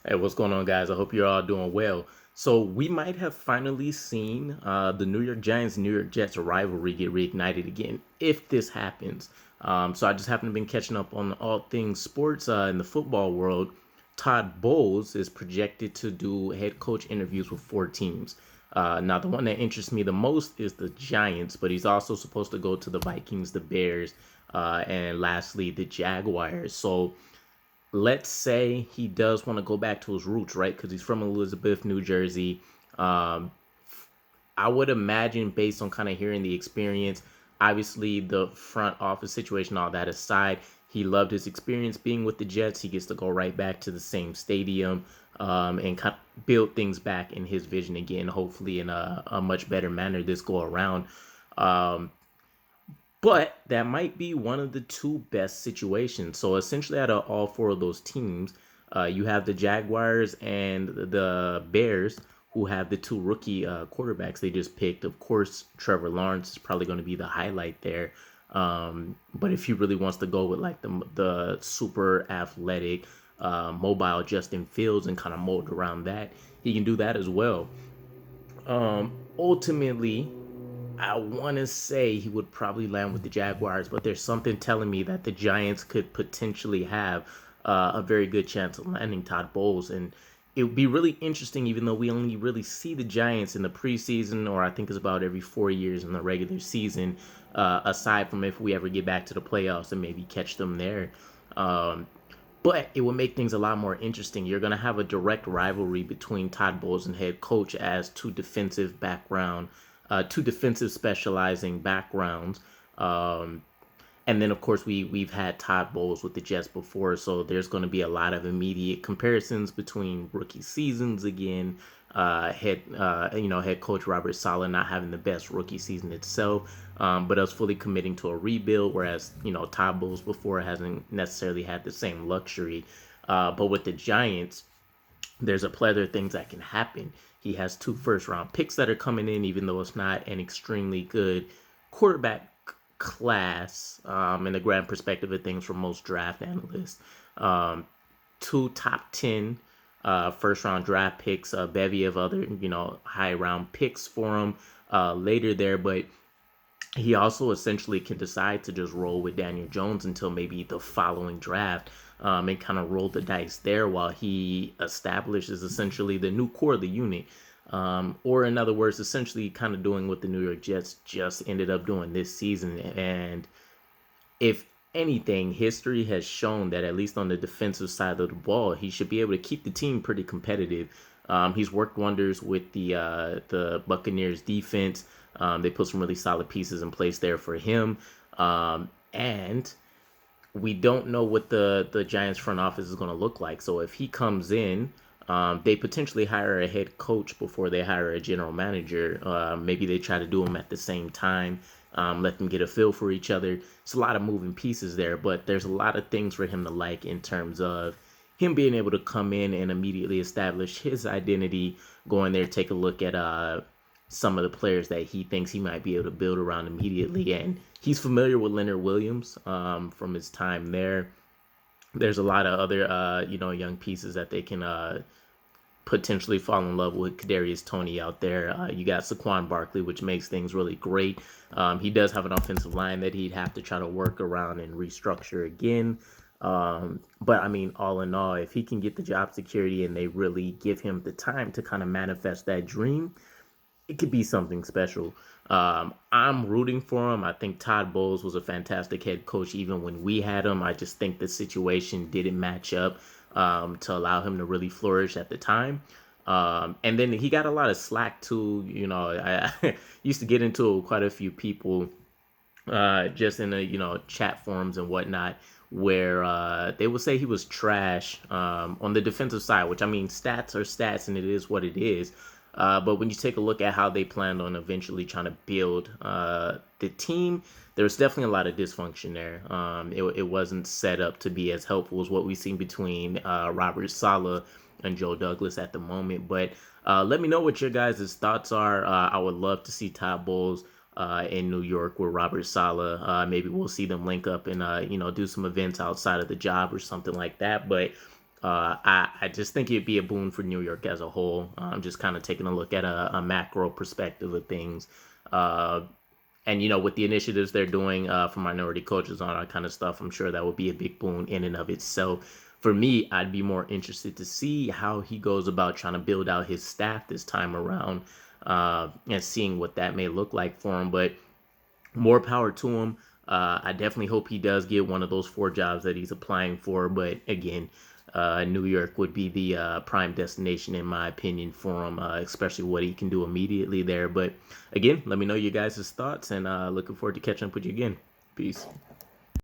Hey, what's going on, guys? I hope you're all doing well. So we might have finally seen the New York Giants, New York Jets rivalry get reignited again if this happens. So I just happen to been catching up on all things sports in the football world. Todd Bowles is projected to do head coach interviews with four teams. Now, the one that interests me the most is the Giants, but he's also supposed to go to the Vikings, the Bears, and lastly, the Jaguars. So let's say he does want to go back to his roots, right? Because he's from Elizabeth, New Jersey. Um, I would imagine, based on kind of hearing the experience, obviously the front office situation, all that aside, he loved his experience being with the Jets. He gets to go right back to the same stadium and kind of build things back in his vision again, hopefully in a much better manner this go around. Um, but that might be one of the two best situations. So essentially, out of all four of those teams, you have the Jaguars and the Bears, who have the two rookie quarterbacks they just picked. Of course, Trevor Lawrence is probably going to be the highlight there. But if he really wants to go with like the super athletic, mobile Justin Fields and kind of mold around that, he can do that as well. Ultimately, I want to say he would probably land with the Jaguars, but there's something telling me that the Giants could potentially have a very good chance of landing Todd Bowles. And it would be really interesting, even though we only really see the Giants in the preseason, or I think it's about every 4 years in the regular season, aside from if we ever get back to the playoffs and maybe catch them there. Um, but it will make things a lot more interesting. You're going to have a direct rivalry between Todd Bowles and head coach as two defensive specializing backgrounds. Um, and then, of course, we've had Todd Bowles with the Jets before, so there's going to be a lot of immediate comparisons between rookie seasons again. Head coach Robert Saleh not having the best rookie season itself, but us fully committing to a rebuild, whereas Todd Bowles before hasn't necessarily had the same luxury. But with the Giants, there's a plethora of things that can happen. He has two first round picks that are coming in, even though it's not an extremely good quarterback class in the grand perspective of things for most draft analysts. Um, Two top 10 first round draft picks, a bevy of other, high round picks for him later there. But he also essentially can decide to just roll with Daniel Jones until maybe the following draft and kind of roll the dice there while he establishes essentially the new core of the unit. Or, in other words, essentially kind of doing what the New York Jets just ended up doing this season. And if anything, history has shown that at least on the defensive side of the ball, he should be able to keep the team pretty competitive. He's worked wonders with the Buccaneers defense. They put some really solid pieces in place there for him. And we don't know what the Giants front office is going to look like. So if he comes in, they potentially hire a head coach before they hire a general manager. Maybe they try to do them at the same time, let them get a feel for each other. It's a lot of moving pieces there, but there's a lot of things for him to like in terms of him being able to come in and immediately establish his identity, go in there, take a look at some of the players that he thinks he might be able to build around immediately. And he's familiar with Leonard Williams from his time there. There's a lot of other, young pieces that they can potentially fall in love with. Kadarius Toney out there. You got Saquon Barkley, which makes things really great. He does have an offensive line that he'd have to try to work around and restructure again. But I mean, all in all, if he can get the job security and they really give him the time to kind of manifest that dream, it could be something special. I'm rooting for him. I think Todd Bowles was a fantastic head coach even when we had him. I just think the situation didn't match up to allow him to really flourish at the time. And then he got a lot of slack too. I used to get into it with quite a few people just in the chat forums and whatnot, where they would say he was trash on the defensive side, which I mean, stats are stats and it is what it is. But when you take a look at how they planned on eventually trying to build the team, there's definitely a lot of dysfunction there. It wasn't set up to be as helpful as what we've seen between Robert Saleh and Joe Douglas at the moment. But let me know what your guys' thoughts are. I would love to see Todd Bowles in New York with Robert Saleh. Maybe we'll see them link up and do some events outside of the job or something like that. But I just think it'd be a boon for New York as a whole. I'm just kind of taking a look at a macro perspective of things. Uh, and with the initiatives they're doing for minority coaches on that kind of stuff, I'm sure that would be a big boon in and of itself. For me, I'd be more interested to see how he goes about trying to build out his staff this time around, and seeing what that may look like for him. But more power to him. I definitely hope he does get one of those 4 jobs that he's applying for. But again, New York would be the prime destination, in my opinion, for him, especially what he can do immediately there. But again, let me know your guys' thoughts, and looking forward to catching up with you again. Peace.